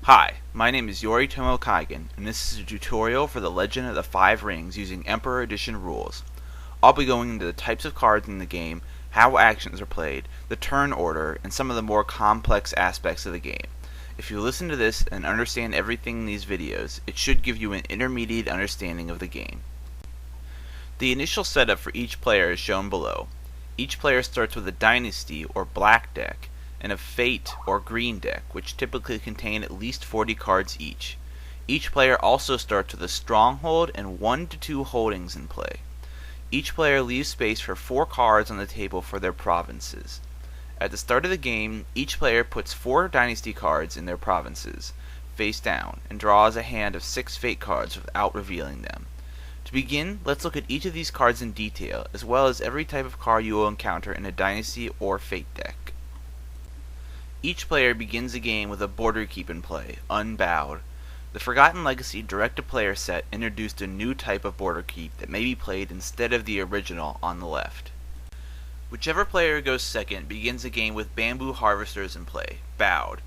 Hi, my name is Yoritomo Kaigen, and this is a tutorial for the Legend of the Five Rings using Emperor Edition rules. I'll be going into the types of cards in the game, how actions are played, the turn order, and some of the more complex aspects of the game. If you listen to this and understand everything in these videos, it should give you an intermediate understanding of the game. The initial setup for each player is shown below. Each player starts with a Dynasty or black deck, and a Fate or green deck, which typically contain at least 40 cards each. Each player also starts with a Stronghold and 1 to 2 holdings in play. Each player leaves space for 4 cards on the table for their provinces. At the start of the game, each player puts 4 Dynasty cards in their provinces, face down, and draws a hand of 6 Fate cards without revealing them. To begin, let's look at each of these cards in detail, as well as every type of card you will encounter in a Dynasty or Fate deck. Each player begins the game with a Border Keep in play, unbowed. The Forgotten Legacy direct-to-player set introduced a new type of Border Keep that may be played instead of the original on the left. Whichever player goes second begins the game with Bamboo Harvesters in play, bowed.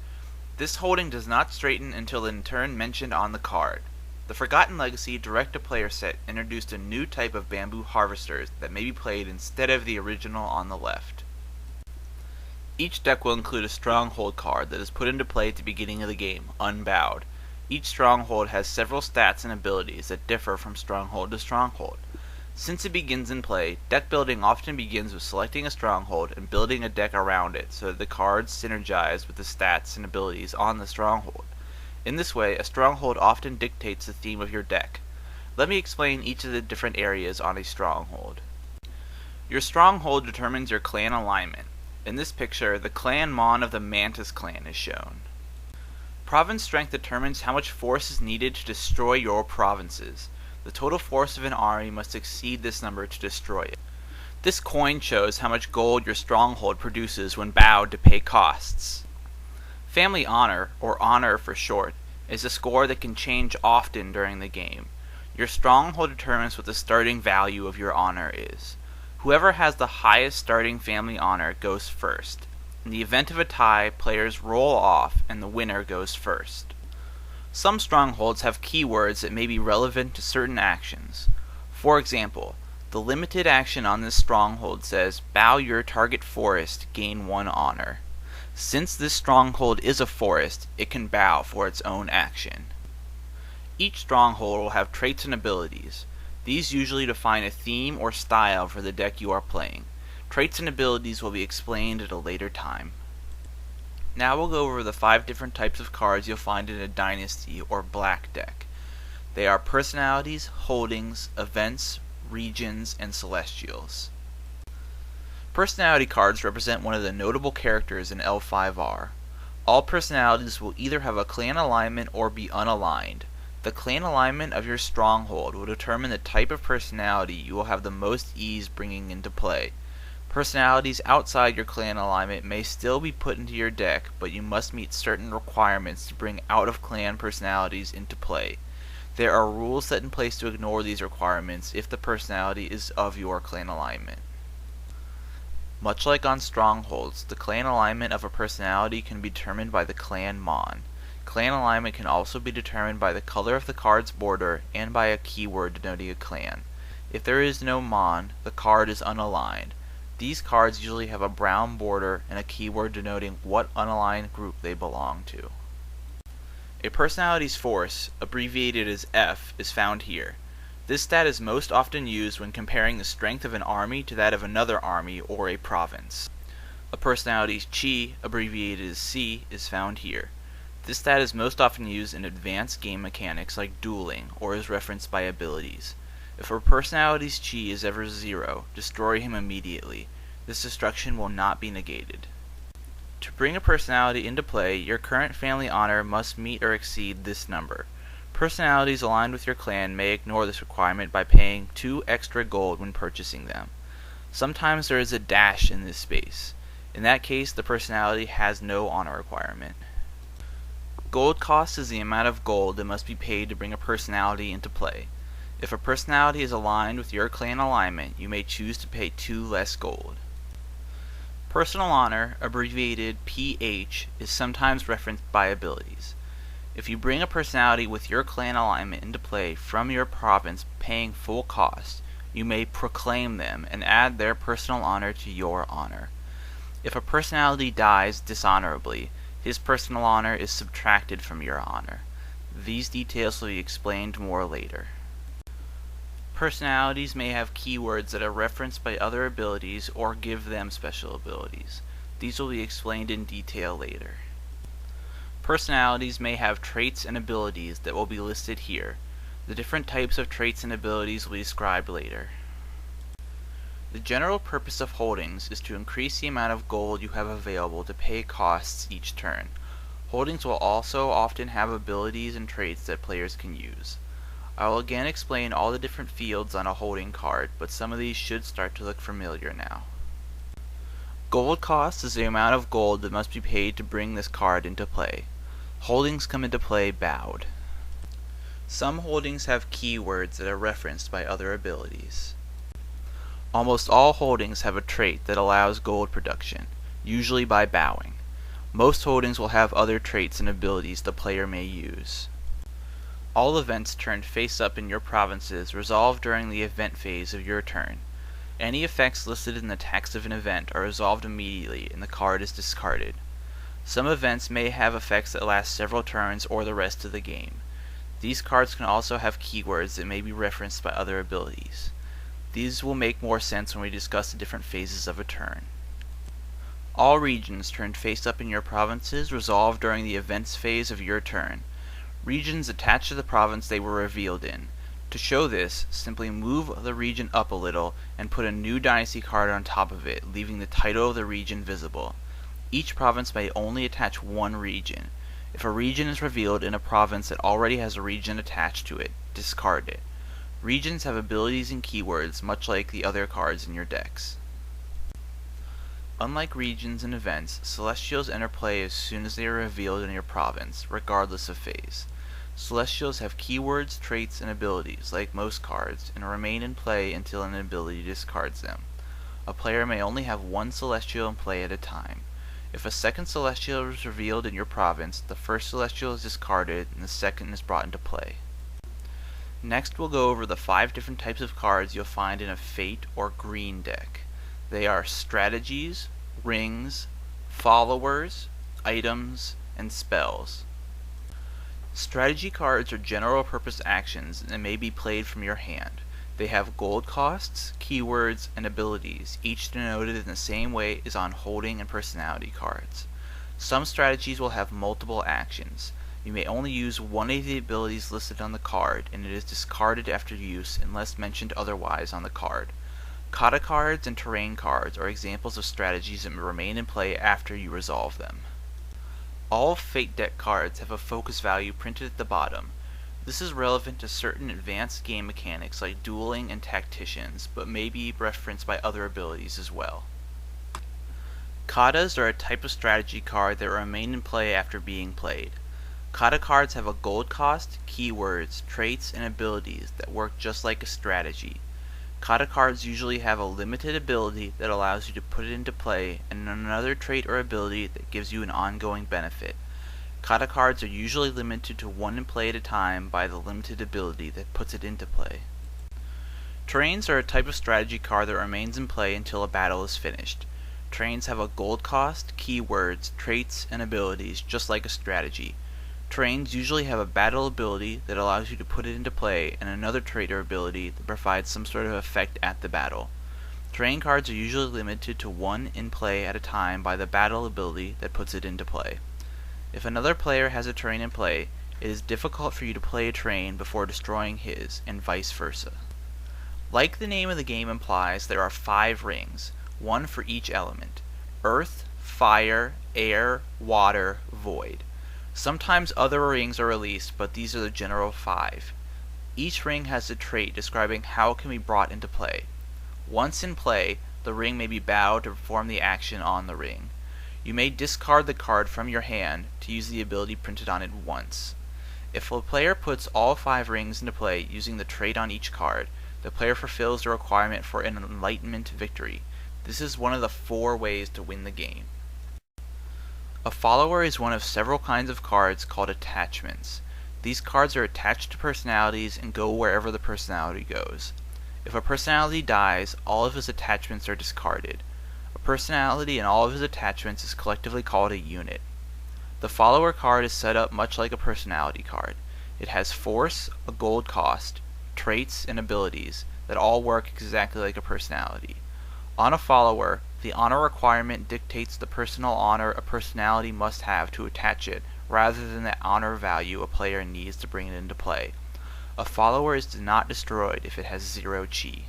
This holding does not straighten until the turn mentioned on the card. The Forgotten Legacy direct-to-player set introduced a new type of Bamboo Harvesters that may be played instead of the original on the left. Each deck will include a Stronghold card that is put into play at the beginning of the game, unbowed. Each Stronghold has several stats and abilities that differ from Stronghold to Stronghold. Since it begins in play, deck building often begins with selecting a Stronghold and building a deck around it so that the cards synergize with the stats and abilities on the Stronghold. In this way, a Stronghold often dictates the theme of your deck. Let me explain each of the different areas on a Stronghold. Your Stronghold determines your clan alignment. In this picture, the Clan Mon of the Mantis clan is shown. Province strength determines how much force is needed to destroy your provinces. The total force of an army must exceed this number to destroy it. This coin shows how much gold your stronghold produces when bowed to pay costs. Family honor, or honor for short, is a score that can change often during the game. Your stronghold determines what the starting value of your honor is. Whoever has the highest starting family honor goes first. In the event of a tie, players roll off and the winner goes first. Some strongholds have keywords that may be relevant to certain actions. For example, the limited action on this stronghold says, bow your target forest, gain 1 honor. Since this stronghold is a forest, it can bow for its own action. Each stronghold will have traits and abilities. These usually define a theme or style for the deck you are playing. Traits and abilities will be explained at a later time. Now we'll go over the 5 different types of cards you'll find in a Dynasty or black deck. They are personalities, holdings, events, regions, and celestials. Personality cards represent one of the notable characters in L5R. All personalities will either have a clan alignment or be unaligned. The clan alignment of your stronghold will determine the type of personality you will have the most ease bringing into play. Personalities outside your clan alignment may still be put into your deck, but you must meet certain requirements to bring out-of-clan personalities into play. There are rules set in place to ignore these requirements if the personality is of your clan alignment. Much like on strongholds, the clan alignment of a personality can be determined by the clan Mon. Clan alignment can also be determined by the color of the card's border and by a keyword denoting a clan. If there is no Mon, the card is unaligned. These cards usually have a brown border and a keyword denoting what unaligned group they belong to. A personality's force, abbreviated as F, is found here. This stat is most often used when comparing the strength of an army to that of another army or a province. A personality's Chi, abbreviated as C, is found here. This stat is most often used in advanced game mechanics like dueling, or is referenced by abilities. If a personality's Chi is ever 0, destroy him immediately. This destruction will not be negated. To bring a personality into play, your current family honor must meet or exceed this number. Personalities aligned with your clan may ignore this requirement by paying 2 extra gold when purchasing them. Sometimes there is a dash in this space. In that case, the personality has no honor requirement. Gold cost is the amount of gold that must be paid to bring a personality into play. If a personality is aligned with your clan alignment, you may choose to pay 2 less gold. Personal honor, abbreviated PH, is sometimes referenced by abilities. If you bring a personality with your clan alignment into play from your province paying full cost, you may proclaim them and add their personal honor to your honor. If a personality dies dishonorably, his personal honor is subtracted from your honor. These details will be explained more later. Personalities may have keywords that are referenced by other abilities or give them special abilities. These will be explained in detail later. Personalities may have traits and abilities that will be listed here. The different types of traits and abilities will be described later. The general purpose of holdings is to increase the amount of gold you have available to pay costs each turn. Holdings will also often have abilities and traits that players can use. I will again explain all the different fields on a holding card, but some of these should start to look familiar now. Gold cost is the amount of gold that must be paid to bring this card into play. Holdings come into play bowed. Some holdings have keywords that are referenced by other abilities. Almost all holdings have a trait that allows gold production, usually by bowing. Most holdings will have other traits and abilities the player may use. All events turned face up in your provinces resolve during the event phase of your turn. Any effects listed in the text of an event are resolved immediately and the card is discarded. Some events may have effects that last several turns or the rest of the game. These cards can also have keywords that may be referenced by other abilities. These will make more sense when we discuss the different phases of a turn. All regions turned face up in your provinces resolve during the events phase of your turn. Regions attached to the province they were revealed in. To show this, simply move the region up a little and put a new dynasty card on top of it, leaving the title of the region visible. Each province may only attach one region. If a region is revealed in a province that already has a region attached to it, discard it. Regions have abilities and keywords much like the other cards in your decks. Unlike regions and events, Celestials enter play as soon as they are revealed in your province, regardless of phase. Celestials have keywords, traits, and abilities, like most cards, and remain in play until an ability discards them. A player may only have one Celestial in play at a time. If a second Celestial is revealed in your province, the first Celestial is discarded and the second is brought into play. Next we'll go over the 5 different types of cards you'll find in a Fate or Green deck. They are strategies, rings, followers, items, and spells. Strategy cards are general purpose actions and may be played from your hand. They have gold costs, keywords, and abilities, each denoted in the same way as on holding and personality cards. Some strategies will have multiple actions. You may only use one of the abilities listed on the card, and it is discarded after use unless mentioned otherwise on the card. Kata cards and terrain cards are examples of strategies that remain in play after you resolve them. All Fate deck cards have a focus value printed at the bottom. This is relevant to certain advanced game mechanics like dueling and tacticians, but may be referenced by other abilities as well. Katas are a type of strategy card that remain in play after being played. Kata cards have a gold cost, keywords, traits, and abilities that work just like a strategy. Kata cards usually have a limited ability that allows you to put it into play, and another trait or ability that gives you an ongoing benefit. Kata cards are usually limited to one in play at a time by the limited ability that puts it into play. Terrains are a type of strategy card that remains in play until a battle is finished. Terrains have a gold cost, keywords, traits, and abilities just like a strategy. Terrains usually have a battle ability that allows you to put it into play and another trait or ability that provides some sort of effect at the battle. Terrain cards are usually limited to one in play at a time by the battle ability that puts it into play. If another player has a terrain in play, it is difficult for you to play a terrain before destroying his, and vice versa. Like the name of the game implies, there are 5 rings, one for each element: earth, fire, air, water, void. Sometimes other rings are released, but these are the general 5. Each ring has a trait describing how it can be brought into play. Once in play, the ring may be bowed to perform the action on the ring. You may discard the card from your hand to use the ability printed on it once. If a player puts all 5 rings into play using the trait on each card, the player fulfills the requirement for an enlightenment victory. This is one of the 4 ways to win the game. A follower is one of several kinds of cards called attachments. These cards are attached to personalities and go wherever the personality goes. If a personality dies, all of his attachments are discarded. A personality and all of his attachments is collectively called a unit. The follower card is set up much like a personality card. It has force, a gold cost, traits, and abilities that all work exactly like a personality. On a follower, the honor requirement dictates the personal honor a personality must have to attach it, rather than the honor value a player needs to bring it into play. A follower is not destroyed if it has 0 chi.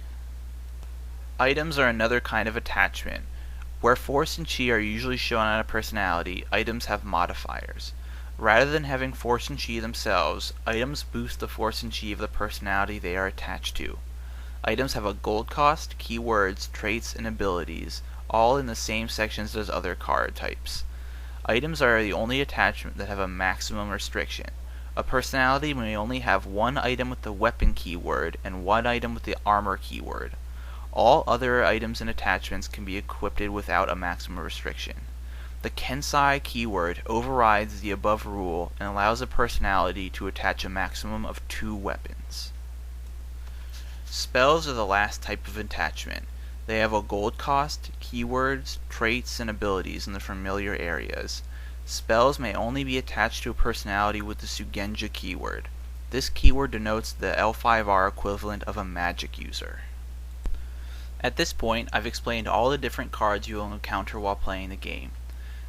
Items are another kind of attachment. Where force and chi are usually shown on a personality, items have modifiers. Rather than having force and chi themselves, items boost the force and chi of the personality they are attached to. Items have a gold cost, keywords, traits, and abilities, all in the same sections as other card types. Items are the only attachment that have a maximum restriction. A personality may only have one item with the weapon keyword and one item with the armor keyword. All other items and attachments can be equipped without a maximum restriction. The Kensai keyword overrides the above rule and allows a personality to attach a maximum of 2 weapons. Spells are the last type of attachment. They have a gold cost, keywords, traits, and abilities in the familiar areas. Spells may only be attached to a personality with the Sugenja keyword. This keyword denotes the L5R equivalent of a magic user. At this point, I've explained all the different cards you will encounter while playing the game.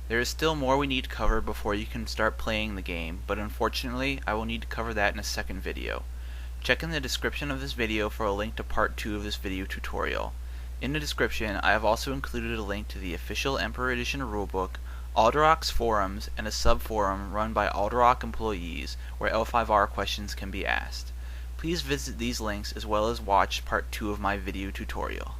There is still more we need to cover before you can start playing the game, but unfortunately, I will need to cover that in a second video. Check in the description of this video for a link to part 2 of this video tutorial. In the description, I have also included a link to the official Emperor Edition rulebook, Alderec's forums, and a sub-forum run by Alderec employees where L5R questions can be asked. Please visit these links as well as watch part 2 of my video tutorial.